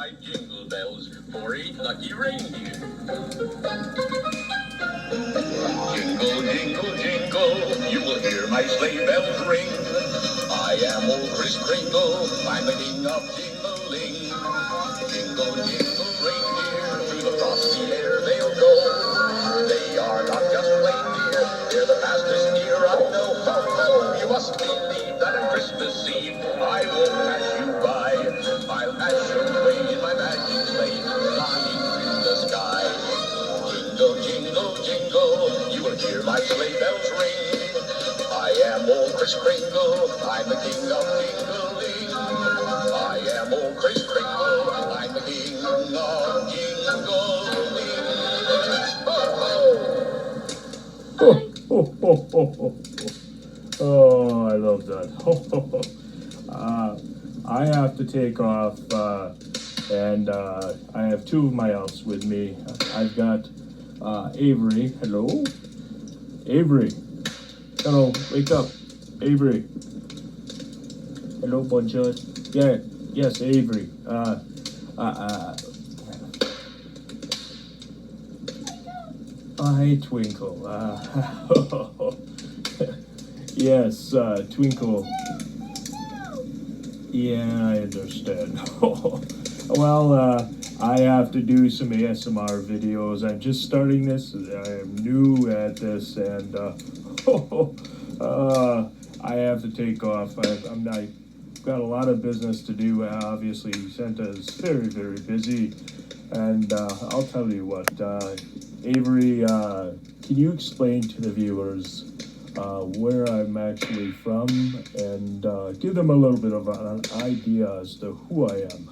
my jingle bells for 8 lucky reindeer. Jingle, jingle, jingle, you will hear my sleigh bells ring. I am old Kris Kringle, I'm the king of jingling. Jingle, jingle, reindeer, through the frosty air they'll go. They are not just reindeer, they're the fastest deer I know. Ho, ho, you must believe that on Christmas Eve I won't pass you by. I'll pass your way in my magic sleigh, flying through the sky. Jingle, jingle, jingle, you will hear my sleigh bells ring. I am old Kris Kringle, I'm the king of jingling. I am old Kris Kringle, I'm the king of jingling. Ho, ho! Oh, oh, oh, oh, oh. Oh, I love that. I have to take off, and I have two of my elves with me. I've got Avery. Hello? Avery. Hello, wake up. Avery. Hello, bonjour. Yeah, yes, Avery. Hi, Twinkle. Yes, Twinkle. Yeah, I understand. Well, I have to do some ASMR videos. I'm just starting this. I am new at this, and I have to take off. I've got a lot of business to do. Obviously, Santa is very, very busy, and I'll tell you what, Avery, can you explain to the viewers where I'm actually from, and give them a little bit of an idea as to who I am?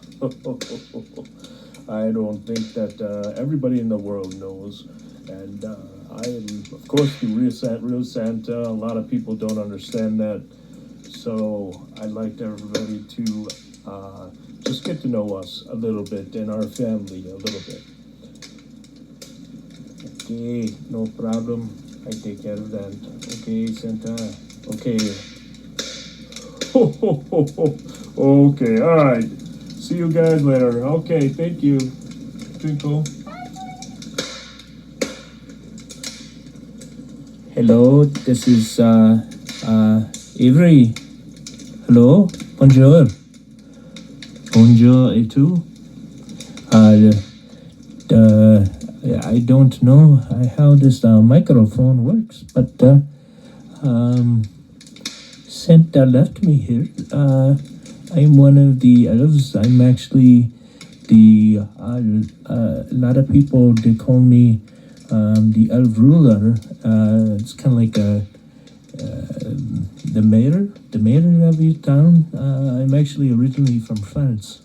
I don't think that everybody in the world knows, and I am, of course, the real Santa. A lot of people don't understand that, so I'd like everybody to just get to know us a little bit and our family a little bit. Okay, no problem. I take care of that. Okay, Santa. Okay. Okay, all right. See you guys later. Okay, thank you, Twinkle. Hello, this is Avery. Hello, bonjour. Bonjour et tout. I don't know how this microphone works, but Santa left me here. I'm one of the elves. I'm actually a lot of people, they call me the elf ruler. It's kind of like the mayor of your town. I'm actually originally from France.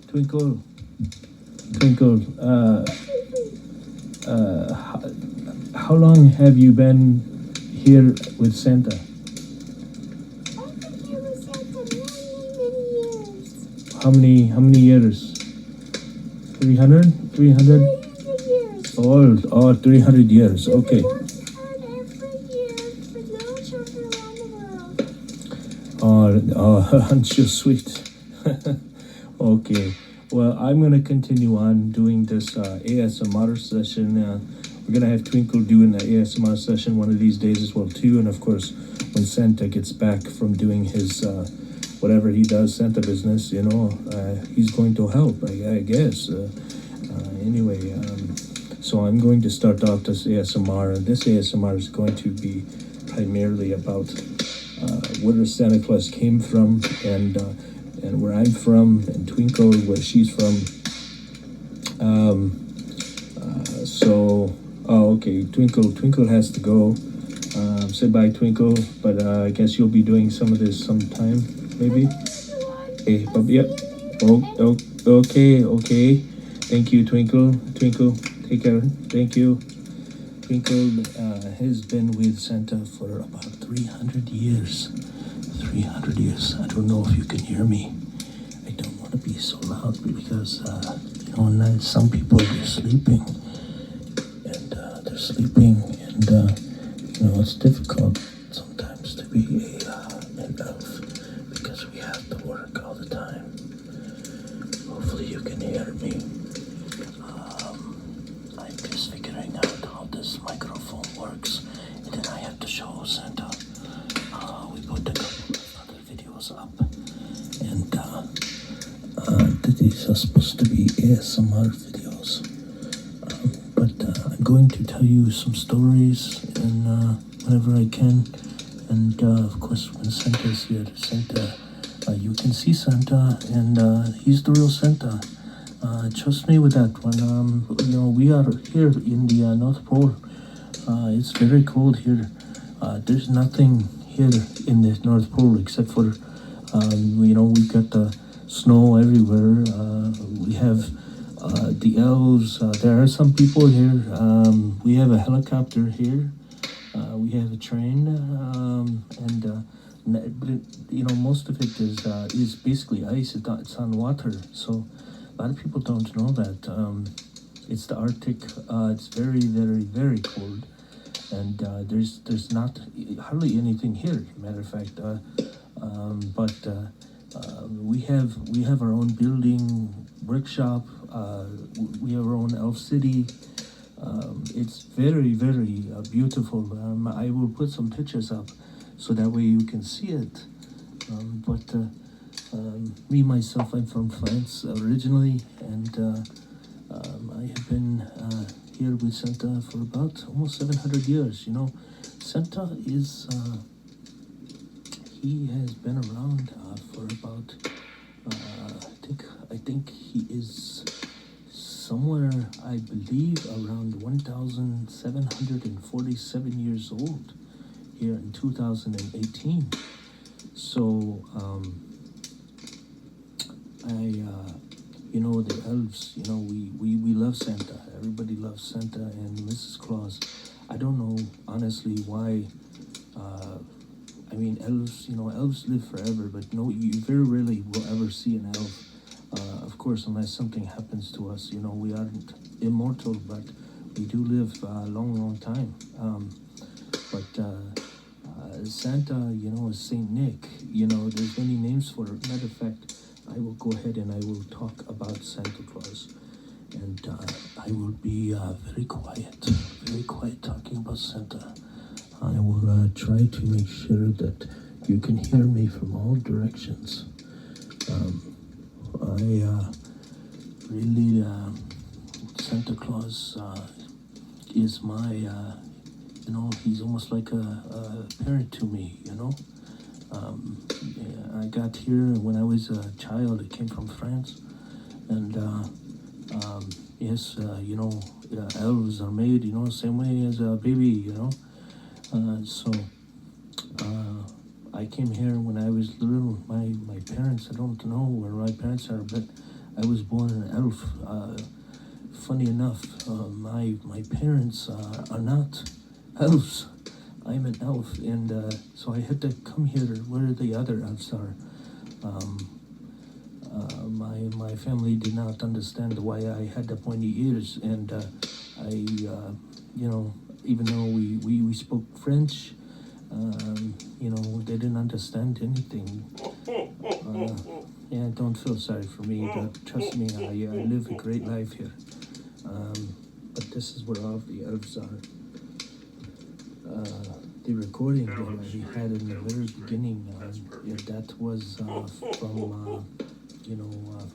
Twinkle, how long have you been here with Santa? I've been here with Santa many years. How many years? 300? 300? 300 years. Oh, 300 years. Okay. We worked hard every year for little children around the world. Oh, aren't you sweet? Okay. Well, I'm going to continue on doing this ASMR session. We're going to have Twinkle doing the ASMR session one of these days as well, too. And, of course, when Santa gets back from doing his whatever he does, Santa business, he's going to help, I guess. Anyway, so I'm going to start off this ASMR. And this ASMR is going to be primarily about where Santa Claus came from, and where I'm from, and Twinkle, where she's from. Okay, Twinkle has to go. Say bye, Twinkle, but I guess you'll be doing some of this sometime, maybe? Okay, but yep. Okay. Thank you, Twinkle. Take care. Thank you. Twinkle has been with Santa for about 300 years. 300 years. I don't know if you can hear me. I don't want to be so loud because, some people are sleeping. And it's difficult sometimes to be an elf because we have to work. talk all the time. Hopefully you can hear me. I'm just figuring out how this microphone works, and then I have to show Santa. We put a couple of other videos up, and these are supposed to be ASMR videos. But I'm going to tell you some stories, and whenever I can. And of course, when Santa is here, Santa, you can see Santa, and he's the real Santa. Trust me with that one. We are here in the North Pole. It's very cold here. There's nothing here in the North Pole except for, we've got the snow everywhere. We have the elves. There are some people here. We have a helicopter here. We have a train, most of it is basically ice. It's on water. So a lot of people don't know that. It's the Arctic. It's very, very, very cold, and there's not hardly anything here. Matter of fact, we have our own building, workshop. We have our own elf city. It's very, very beautiful. I will put some pictures up so that way you can see it. Me, myself, I'm from France originally, and I have been here with Santa for about almost 700 years. Santa is, he has been around for about, I think he is somewhere, I believe, around 1,747 years old here in 2018. So, the elves, we love Santa. Everybody loves Santa and Mrs. Claus. I don't know, honestly, why. Elves live forever, but no, you very rarely will ever see an elf. Of course, unless something happens to us, we aren't immortal, but we do live a long, long time. Santa, is Saint Nick. There's many names for it. Matter of fact, I will go ahead and I will talk about Santa Claus. And I will be very quiet talking about Santa. I will try to make sure that you can hear me from all directions. Santa Claus is my, he's almost like a parent to me, I got here when I was a child. I came from France, and elves are made, same way as a baby, I came here when I was little. My parents, I don't know where my parents are, but I was born an elf. Funny enough, my parents are not elves. I'm an elf, and so I had to come here where the other elves are. My family did not understand why I had the pointy ears, and even though we spoke French, they didn't understand anything. Don't feel sorry for me, but trust me, I live a great life here. But this is where all of the elves are. The recording that I had in the very beginning, that was from,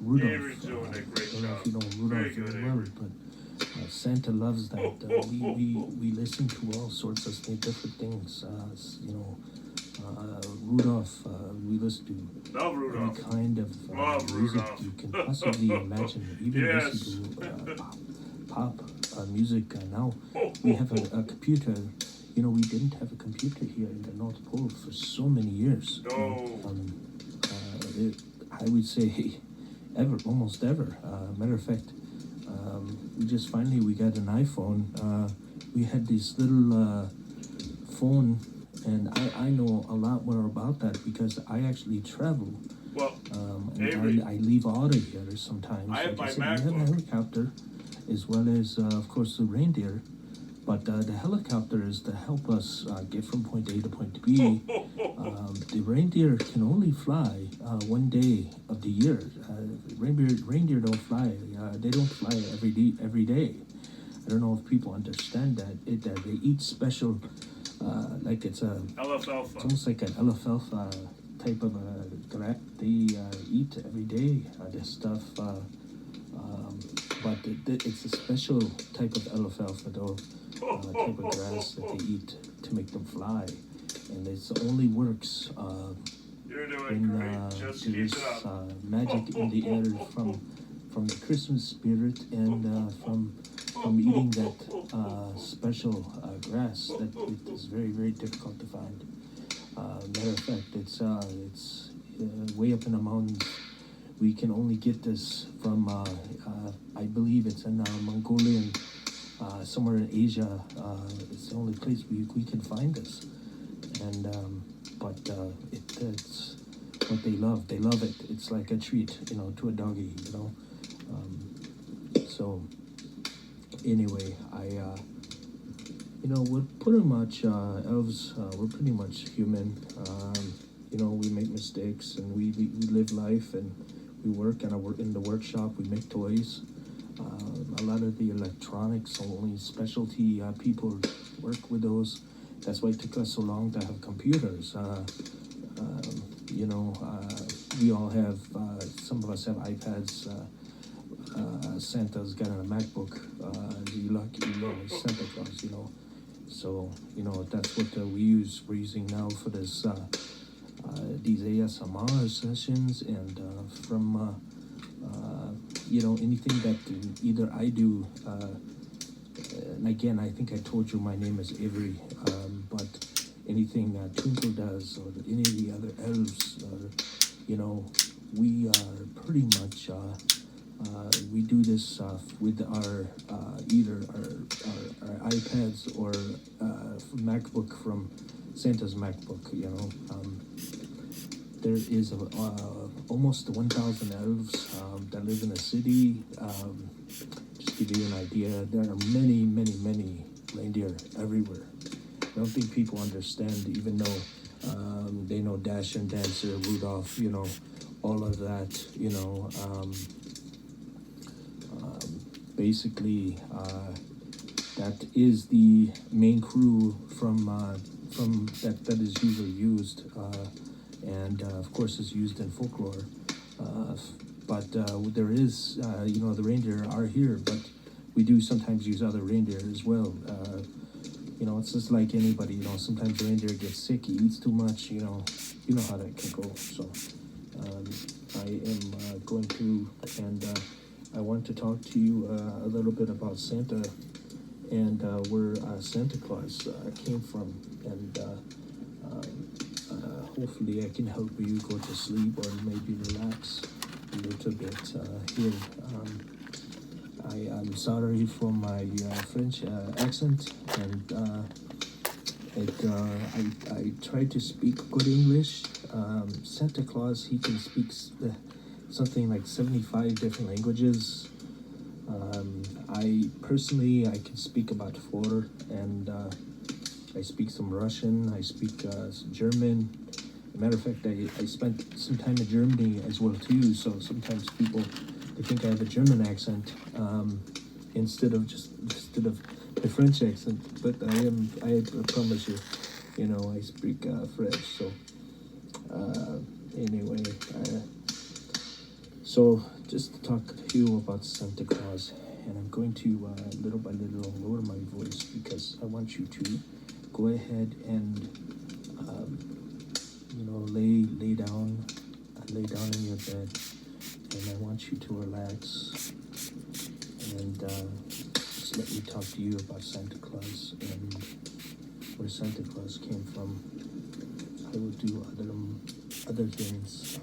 Rudolph. I don't know if you know Rudolph very well, but Santa loves that. We listen to all sorts of different things. Rudolph, we listen to any kind of music you can possibly imagine. Even listen to pop music. Now we have a computer. We didn't have a computer here in the North Pole for so many years. I would say almost ever. Matter of fact, we got an iPhone. We had this little phone, and I know a lot more about that because I actually travel. Well, and I leave out of here sometimes. I have like my said, we have a MacBook. helicopter, as well as, of course, the reindeer. But the helicopter is to help us get from point A to point B. The reindeer can only fly one day of the year. Reindeer don't fly. They don't fly every day. Every day. I don't know if people understand that. That they eat special, like it's Alfalfa. almost like an alfalfa type of a grass. They eat every day this stuff. But it's a special type of alfalfa, though, type of grass that they eat to make them fly, and it only works You're doing when great. Just keep there's it up. magic in the air from the Christmas spirit and from eating that special grass that it is very, very difficult to find. Matter of fact, it's way up in the mountains. We can only get this from, I believe it's in Mongolian, somewhere in Asia. It's the only place we can find this. And, it's what they love. They love it. It's like a treat, to a doggy, So, anyway, we're pretty much, elves, we're pretty much human. We make mistakes and we live life and we work in the workshop. We make toys. A lot of the electronics, only specialty people work with those. That's why it took us so long to have computers. We all have, some of us have iPads. Santa's got a MacBook. Santa Claus, So, that's what we're using now for this, these ASMR sessions, and from anything that either I do, and again, I think I told you my name is Avery, but anything Twinkle does, or any of the other elves, we are pretty much, we do this with our either our iPads or MacBook from Santa's MacBook. There is almost 1,000 elves that live in a city. Just to give you an idea, there are many, many, many reindeer everywhere. I don't think people understand, even though they know Dasher and Dancer, Rudolph, all of that, basically, that is the main crew from that is usually used, and of course is used in folklore. But there is, the reindeer are here, but we do sometimes use other reindeer as well. It's just like anybody. Sometimes the reindeer gets sick, he eats too much. You know how that can go. So I am going to, and I want to talk to you a little bit about Santa and where Santa Claus came from, and hopefully I can help you go to sleep or maybe relax a little bit here. I'm sorry for my French accent, and I try to speak good English. Santa Claus, he can speak something like 75 different languages. I can speak about 4, and I speak some Russian, I speak some German. Matter of fact, I spent some time in Germany as well too, so sometimes people, they think I have a German accent instead of the French accent, but I promise you, I speak French. So anyway, so just to talk to you about Santa Claus, and I'm going to little by little lower my voice because I want you to go ahead and lay down in your bed, and I want you to relax and just let me talk to you about Santa Claus and where Santa Claus came from. I will do other things,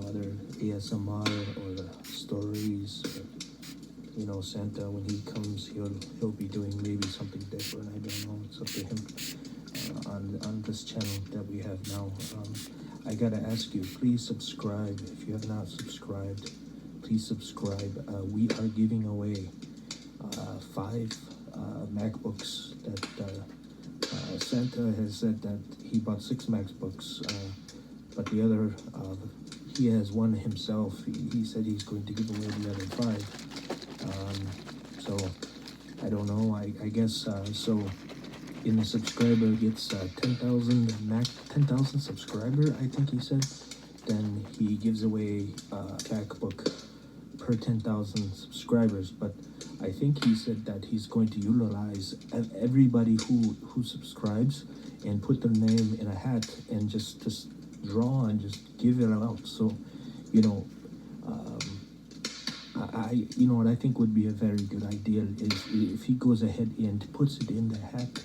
other ASMR or stories. Or, Santa, when he comes, he'll be doing maybe something different. I don't know. It's up to him. On this channel that we have now, I gotta ask you, please subscribe. If you have not subscribed, please subscribe. We are giving away 5 MacBooks that Santa has said that he bought 6 MacBooks, but the other, he has one himself. He said he's going to give away the other 5. So I don't know. I guess so. In the subscriber gets 10,000 subscriber, I think he said. Then he gives away a MacBook per 10,000 subscribers. But I think he said that he's going to utilize everybody who subscribes and put their name in a hat and just draw and just give it out. So, you know, you know what I think would be a very good idea is if he goes ahead and puts it in the hat,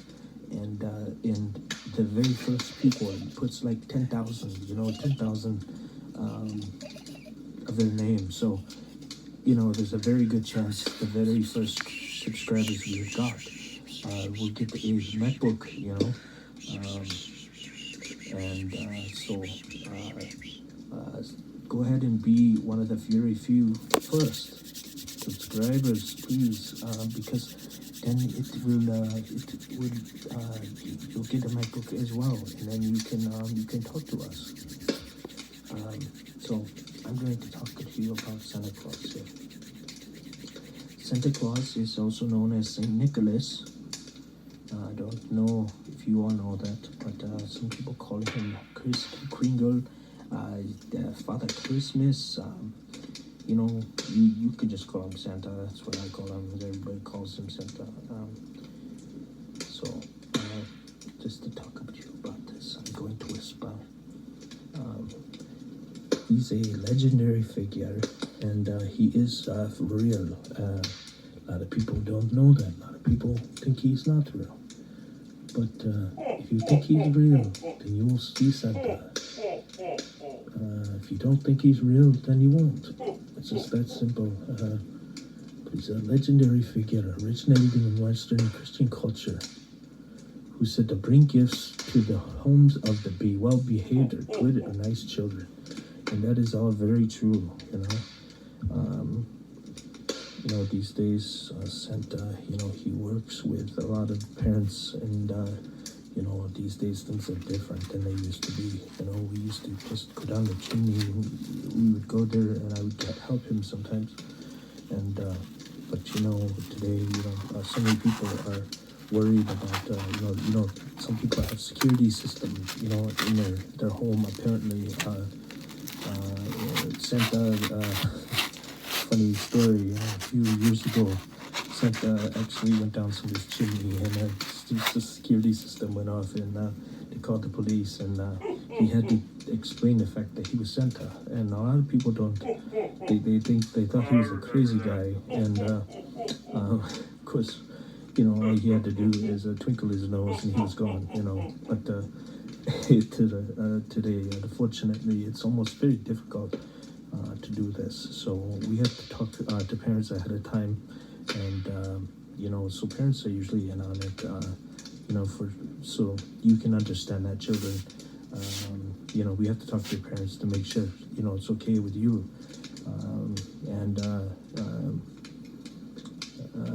and in the very first people, he puts like 10,000, 10,000 of their name. So, you know, there's a very good chance the very first subscribers we got will get the MacBook, you know. So go ahead and be one of the very few first subscribers, please, because then you'll get a MacBook as well, and then you can talk to us. So I'm going to talk to you about Santa Claus here. Santa Claus is also known as Saint Nicholas. I don't know if you all know that, but some people call him Kringle, Father Christmas. You know, you could just call him Santa. That's what I call him. Everybody calls him Santa. So just to talk to you about this, I'm going to whisper. He's a legendary figure, and he is real. A lot of people don't know that. A lot of people think he's not real. But if you think he's real, then you will see Santa. If you don't think he's real, then you won't. It's just that simple. But he's a legendary figure originating in Western Christian culture, who said to bring gifts to the homes of the well-behaved or good or nice children. And that is all very true, you know. These days, Santa, he works with a lot of parents, and these days things are different than they used to be. We used to just go down the chimney, and we would go there, and I would help him sometimes. And but today, so many people are worried about, some people have security systems, in their home. Apparently, Santa. Funny story. A few years ago, Santa actually went down somebody's chimney, and the security system went off, and they called the police, and he had to explain the fact that he was Santa. And a lot of people don't. They thought he was a crazy guy, and of course, all he had to do is twinkle his nose, and he was gone. But today, unfortunately, it's almost very difficult to do this. So we have to talk to parents ahead of time, and so parents are usually in on it, so you can understand that children, we have to talk to your parents to make sure it's okay with you,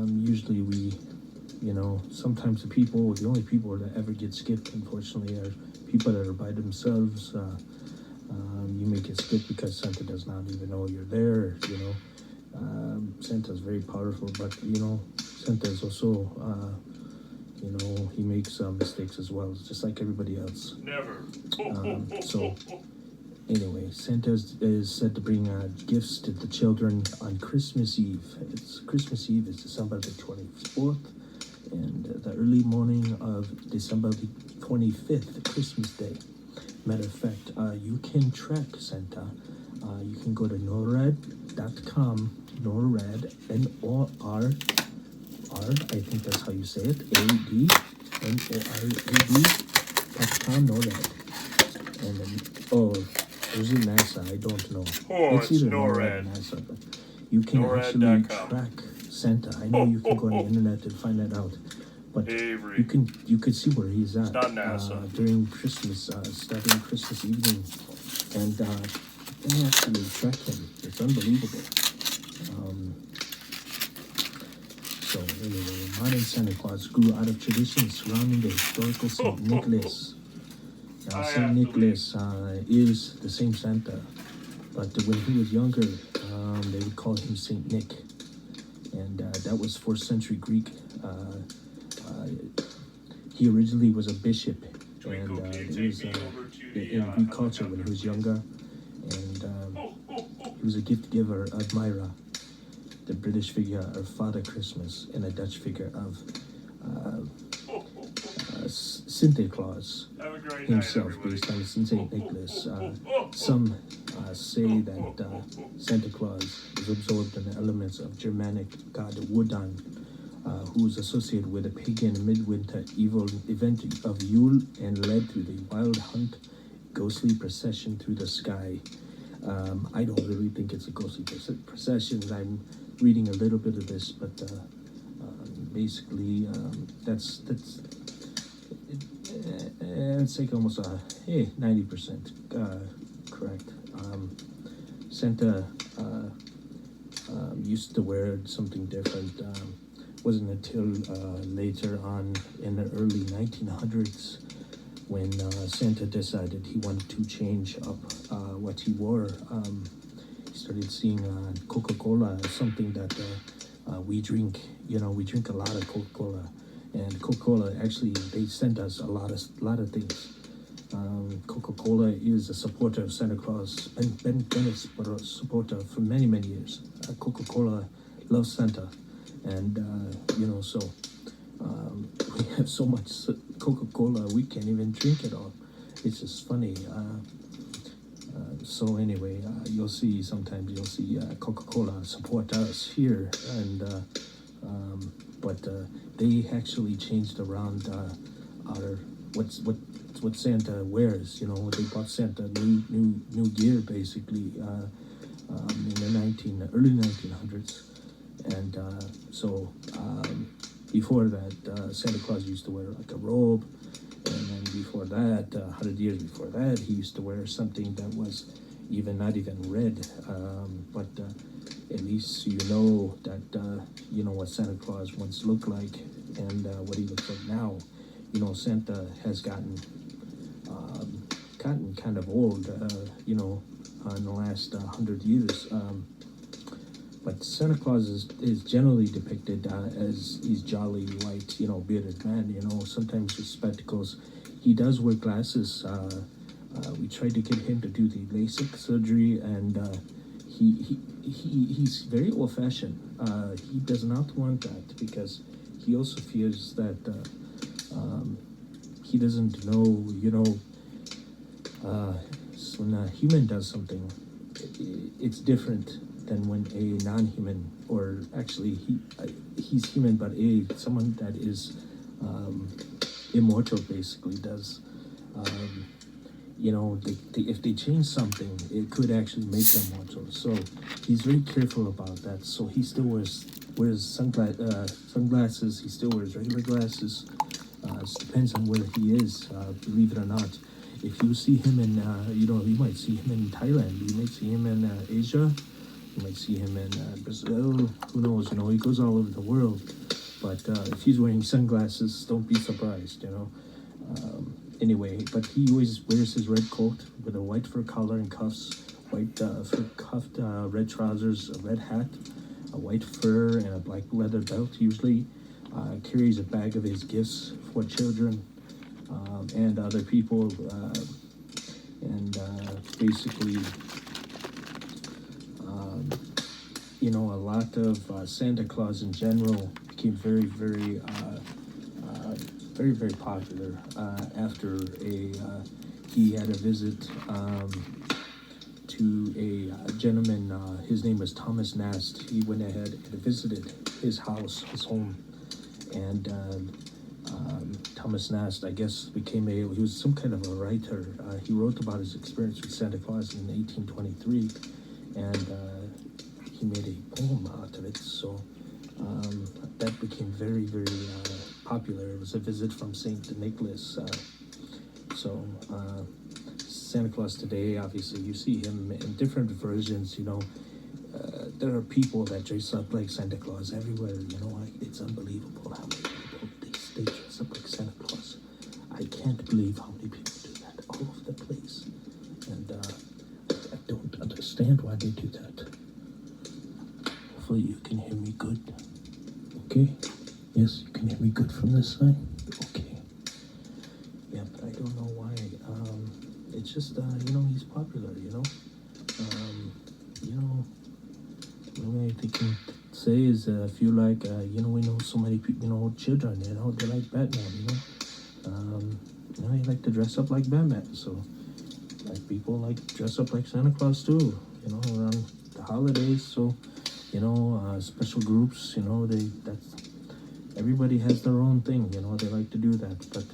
usually we, sometimes the only people that ever get skipped, unfortunately, are people that are by themselves. You may get skipped because Santa does not even know you're there, Santa's very powerful, but, Santa is also, he makes mistakes as well, just like everybody else. Never. So, anyway, Santa is said to bring gifts to the children on Christmas Eve. Christmas Eve is December the 24th, and the early morning of December the 25th, Christmas Day. Matter of fact, you can track Santa. You can go to norad.com, NORAD, N-O-R-R, I think that's how you say it, A-D-N-O-R-A-D.com, NORAD. And then, is it NASA? I don't know. It's either NORAD. Or NASA, but you can actually NORAD.com. track Santa. I know you can go on the internet and find that out. But Avery. you could see where he's at Not NASA. during Christmas, starting Christmas evening, and they actually track him. It's unbelievable. So anyway, modern Santa Claus grew out of traditions surrounding the historical St. Nicholas. Now, I St. have to Nicholas is the same Santa, but when he was younger, they would call him St. Nick, and that was 4th century Greek. He originally was a bishop, Twinkle, and can you he take was me over to the, in Greek culture when he was younger, and he was a gift giver, admirer, the British figure of Father Christmas, and a Dutch figure of Santa Claus Have a great himself, night, everybody. based on St. Nicholas. Some say that Santa Claus is absorbed in the elements of Germanic god Wodan, who is associated with a pagan midwinter evil event of Yule and led to the wild hunt, ghostly procession through the sky. I don't really think it's a ghostly procession. I'm reading a little bit of this, but basically that's it's like almost 90% correct. Santa used to wear something different. Wasn't until later on in the early 1900s when Santa decided he wanted to change up what he wore. He started seeing Coca-Cola as something that we drink. You know, we drink a lot of Coca-Cola, and Coca-Cola actually they sent us a lot of things. Coca-Cola is a supporter of Santa Claus, been a supporter for many years. Coca-Cola loves Santa, and so we have so much Coca-Cola we can't even drink it all. It's just funny. So anyway, sometimes you'll see Coca-Cola support us here, and but they actually changed around our what Santa wears. You know, they bought Santa new gear basically in the early 1900s, and before that, Santa Claus used to wear like a robe, and then before that, 100 years before that, he used to wear something that was not even red. But at least you know that you know what Santa Claus once looked like and what he looks like now. You know, Santa has gotten kind of old. In the last 100 years. But Santa Claus is generally depicted as he's jolly, white, bearded man. Sometimes with spectacles. He does wear glasses. We tried to get him to do the LASIK surgery, and he's very old-fashioned. He does not want that because he also fears that he doesn't know. When a human does something, it's different than when a non-human, or actually he's human, but someone that is immortal basically does. If they change something, it could actually make them mortal. So he's very careful about that. So he still wears sunglasses. He still wears regular glasses. It depends on where he is. Believe it or not. If you see him in, you might see him in Thailand. You might see him in Asia. You might see him in Brazil. Who knows? He goes all over the world. But if he's wearing sunglasses, don't be surprised. Anyway, but he always wears his red coat with a white fur collar and cuffs, white fur cuffed red trousers, a red hat, a white fur, and a black leather belt. Usually, carries a bag of his gifts for children. And other people, and basically, a lot of Santa Claus in general became very popular after he had a visit to a gentleman. His name was Thomas Nast. He went ahead and visited his house, his home, and Thomas Nast, I guess, he was some kind of a writer. He wrote about his experience with Santa Claus in 1823, and he made a poem out of it. So that became very popular. It was a visit from St. Nicholas. Santa Claus today, obviously, you see him in different versions. there are people that dress up like Santa Claus everywhere. It's unbelievable how many people they dress up like Santa Claus. I can't believe how many people do that all over the place, and I don't understand why they do that. Hopefully you can hear me good. Okay? Yes, you can hear me good from this side? Okay. Yeah, but I don't know why. It's just, he's popular, The only thing I can say is I feel like, we know so many people, children, they like Batman, they like to dress up like Batman. So, like, people like dress up like Santa Claus too, around the holidays. So, special groups, everybody has their own thing, they like to do that. But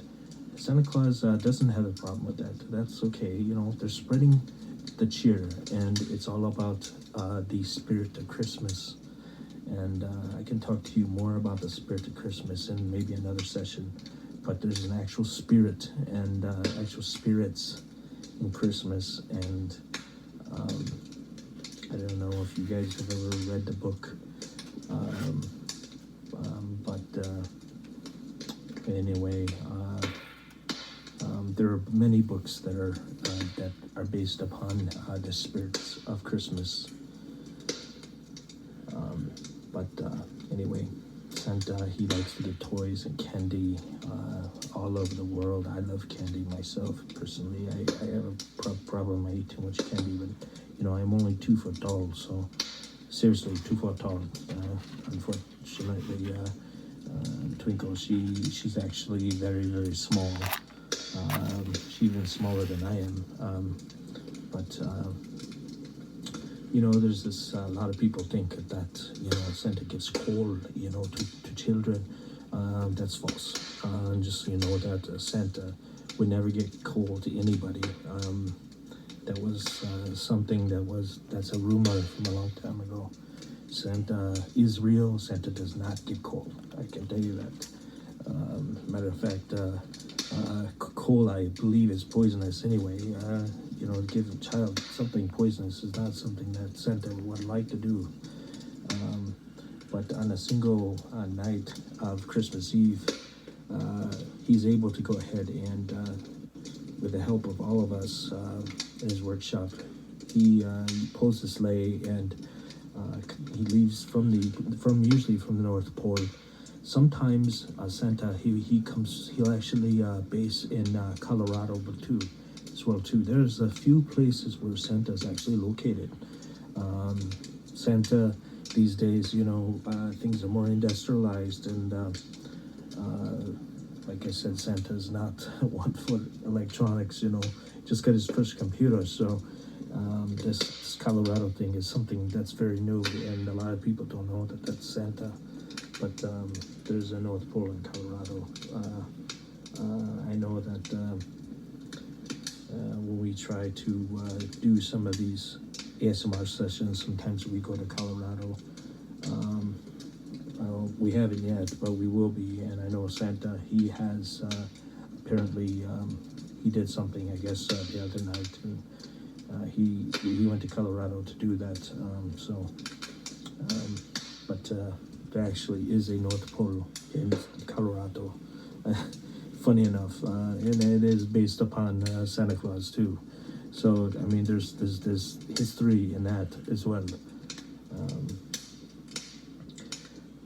Santa Claus doesn't have a problem with that. That's okay, they're spreading the cheer, and it's all about the spirit of Christmas. And I can talk to you more about the spirit of Christmas in maybe another session. But there's an actual spirit and actual spirits in Christmas. And I don't know if you guys have ever read the book. But anyway, there are many books that are based upon the spirits of Christmas. Anyway, Santa, he likes to get toys and candy all over the world. I love candy myself, personally. I have a problem. I eat too much candy, but, I'm only 2 foot tall, so seriously, 2 foot tall. Unfortunately, Twinkle, she's actually very, very small. She's even smaller than I am. There's this, a lot of people think that, Santa gives cold, to children. That's false. Just, that Santa would never get cold to anybody. That was something that's a rumor from a long time ago. Santa is real. Santa does not get cold. I can tell you that. Matter of fact, coal, I believe, is poisonous anyway. To give a child something poisonous is not something that Santa would like to do. But on a single night of Christmas Eve, he's able to go ahead and, with the help of all of us in his workshop, he pulls the sleigh and he leaves usually from the North Pole. Sometimes Santa he'll actually base in Colorado, but too. There's a few places where Santa's actually located. Santa these days, things are more industrialized, and like I said, Santa's not one for electronics. Just got his first computer. So this Colorado thing is something that's very new, and a lot of people don't know that that's Santa. But there's a North Pole in Colorado. I know that when we try to do some of these ASMR sessions, sometimes we go to Colorado. We haven't yet, but we will be. And I know Santa, he has apparently he did something, I guess, the other night. And he went to Colorado to do that. But there actually is a North Pole in Colorado. Funny enough, and it is based upon Santa Claus too. So I mean, there's history in that as well.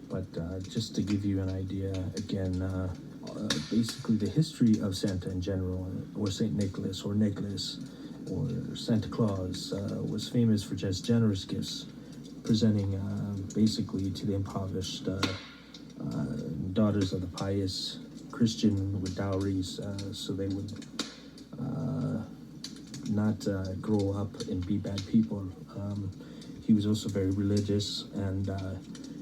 But just to give you an idea, again, basically the history of Santa in general, or Saint Nicholas, or Nicholas, or Santa Claus, was famous for just generous gifts, presenting basically to the impoverished daughters of the pious Christian with dowries, so they would not grow up and be bad people. He was also very religious, and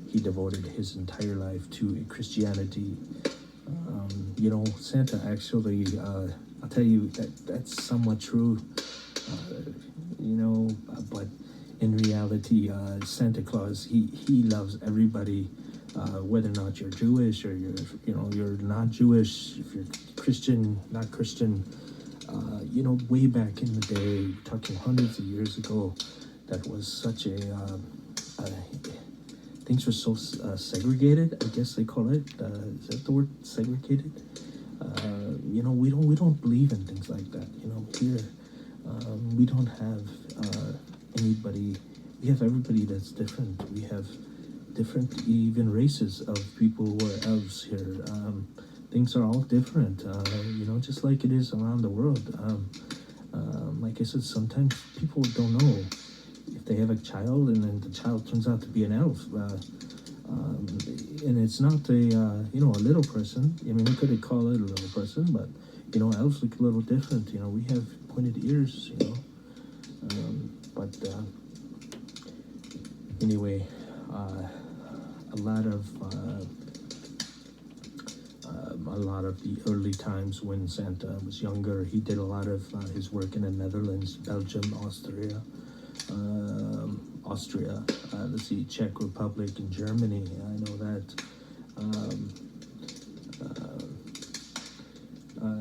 he devoted his entire life to Christianity. Santa actually, I'll tell you that's somewhat true, but in reality, Santa Claus, he loves everybody, whether or not you're Jewish or you're not Jewish, if you're Christian, not Christian. Way back in the day, talking hundreds of years ago, that was such a things are so segregated. I guess they call it. Is that the word, segregated? We don't believe in things like that. Here, we don't have anybody. We have everybody that's different. We have different even races of people who are elves here. Things are all different. Just like it is around the world. Like I said, sometimes people don't know if they have a child and then the child turns out to be an elf. And it's not a little person. I mean, we could call it a little person, but elves look a little different. We have pointed ears. But anyway, a lot of the early times when Santa was younger, he did a lot of his work in the Netherlands, Belgium, Austria. Let's see, Czech Republic and Germany. I know that.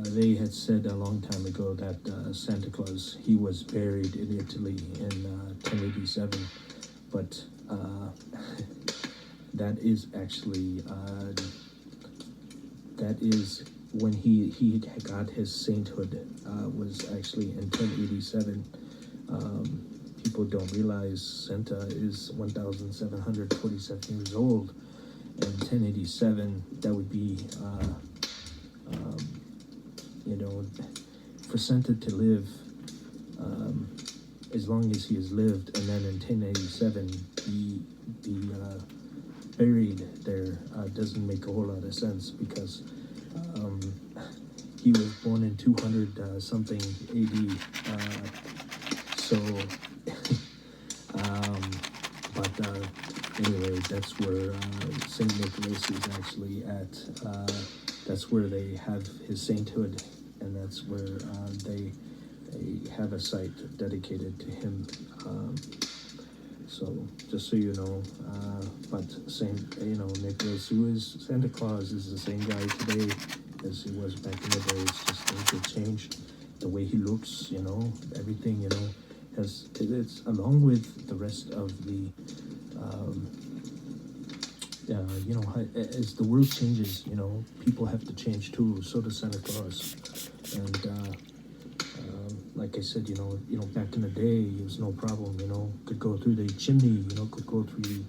They had said a long time ago that Santa Claus, he was buried in Italy in 1087, but that is actually that is when he got his sainthood, was actually in 1087. People don't realize Santa is 1,747 years old, and 1087, that would be for Santa to live as long as he has lived, and then in 1087 be buried there, doesn't make a whole lot of sense, because he was born in 200 something AD. So anyway, that's where Saint Nicholas is actually at. That's where they have his sainthood, and that's where they have a site dedicated to him. So just so you know, but Nicholas, who is Santa Claus, is the same guy today as he was back in the day. It's just things have changed. The way he looks, everything, it's along with the rest of the, as the world changes, people have to change too. So does Santa Claus, and like I said, back in the day, it was no problem. Could go through the chimney, could go through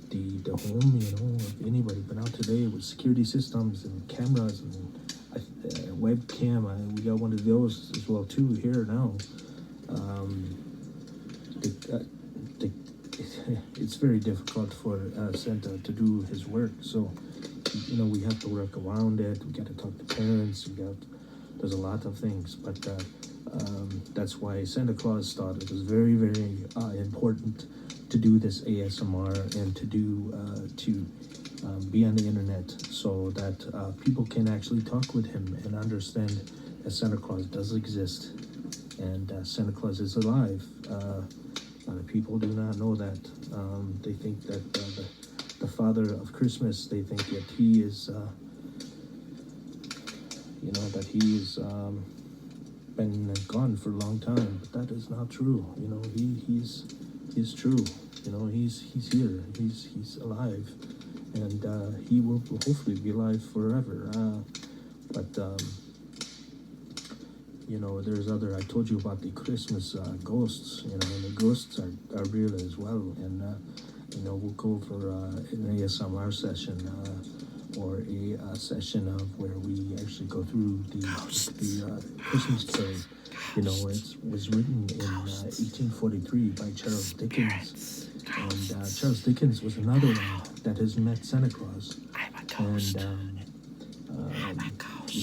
the home, of anybody. But now today, with security systems and cameras and webcam, we got one of those as well too here now. It's very difficult for Santa to do his work, so we have to work around it. We got to talk to parents. There's a lot of things, but that's why Santa Claus thought it was very, very important to do this ASMR and to be on the internet, so that people can actually talk with him and understand that Santa Claus does exist, and Santa Claus is alive. A lot of people do not know that. They think that the father of Christmas, they think that he is, that he's been gone for a long time, but that is not true. He's true. He's here. He's alive, and he will hopefully be alive forever. But there's I told you about the Christmas ghosts, and the ghosts are real as well. And, we'll go for an ASMR session or a session of where we actually go through the Christmas carol. It was written in 1843 by Charles Dickens. And Charles Dickens was another one that has met Santa Claus. And,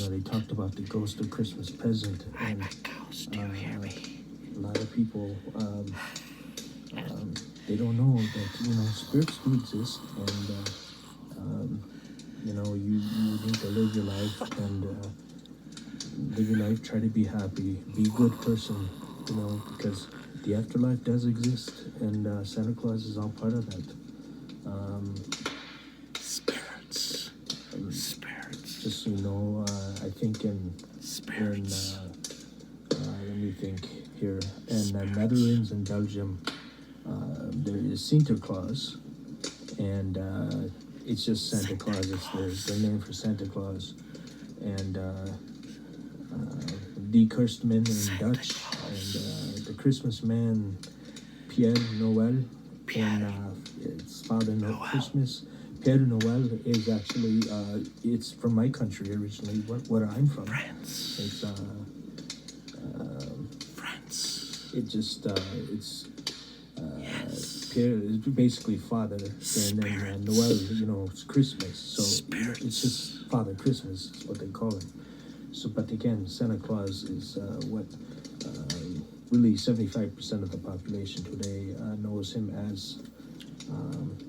they talked about the ghost of Christmas present, and a lot of people they don't know that spirits do exist, and you need to live your life and try to be happy, be a good person, because the afterlife does exist, and Santa Claus is all part of that. Just so you know, I think in let me think here, in the Netherlands and Belgium, there is Santa Claus, and it's just Santa Claus. It's the name for Santa Claus, and Die Kerstman in Dutch, and the Christmas man, Pierre Noël, and it's Father Christmas. Père Noël is actually it's from my country originally, where I'm from. France. It's France. it just it's Yes. Pierre is basically Father, and then Noel, it's Christmas. So it's just Father Christmas is what they call him. So, but again, Santa Claus is what really 75% of the population today knows him as.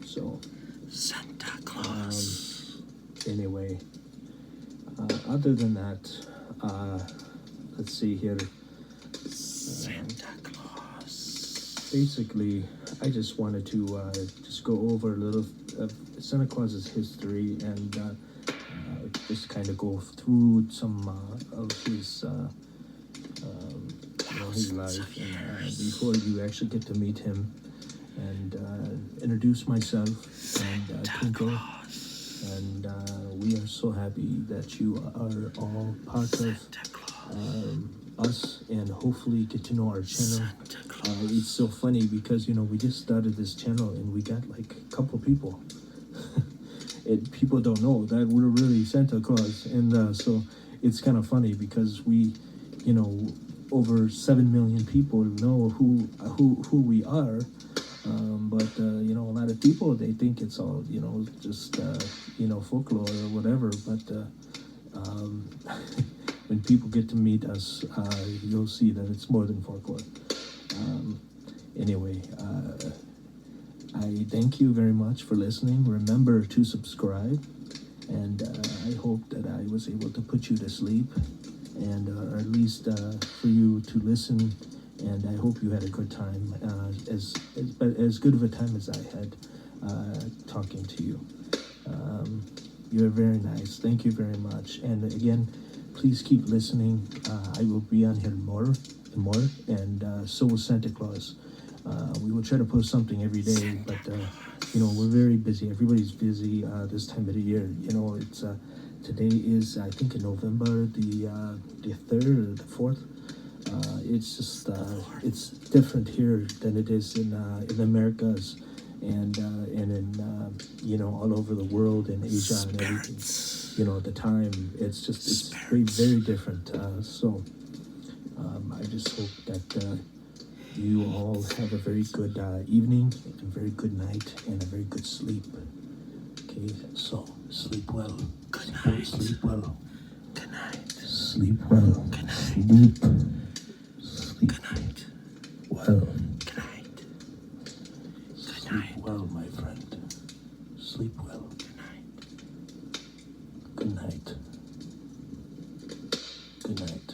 So Santa Claus. anyway, other than that, let's see here. Santa Claus. Basically, I just wanted to just go over a little Santa Claus's history and just kind of go through some of his his life, and before you actually get to meet him, and introduce myself and Twinkle, and we are so happy that you are all part of us, and hopefully get to know our channel. It's so funny because we just started this channel and we got like a couple people. People don't know that we're really Santa Claus, and so it's kind of funny because we, over 7 million people know who we are. But a lot of people, they think it's all just folklore or whatever. But when people get to meet us, you'll see that it's more than folklore. Anyway, I thank you very much for listening. Remember to subscribe, and I hope that I was able to put you to sleep, and or at least for you to listen. And I hope you had a good time, as good of a time as I had talking to you. You're very nice. Thank you very much. And again, please keep listening. I will be on here more and more, and so will Santa Claus. We will try to post something every day, but we're very busy. Everybody's busy this time of the year. It's today is, I think, in November the 3rd or the 4th. It's just it's different here than it is in the Americas, and in all over the world, in Asia and everything. The time, it's very, very different. So I just hope that you all have a very good evening, a very good night, and a very good sleep. Okay, so sleep well. Good night. Sleep well. Good night. Sleep well. Good night. Sleep. Sleep Good night. well. Good night. Sleep night. well, my friend. Sleep well. Good night. Good night. Good night.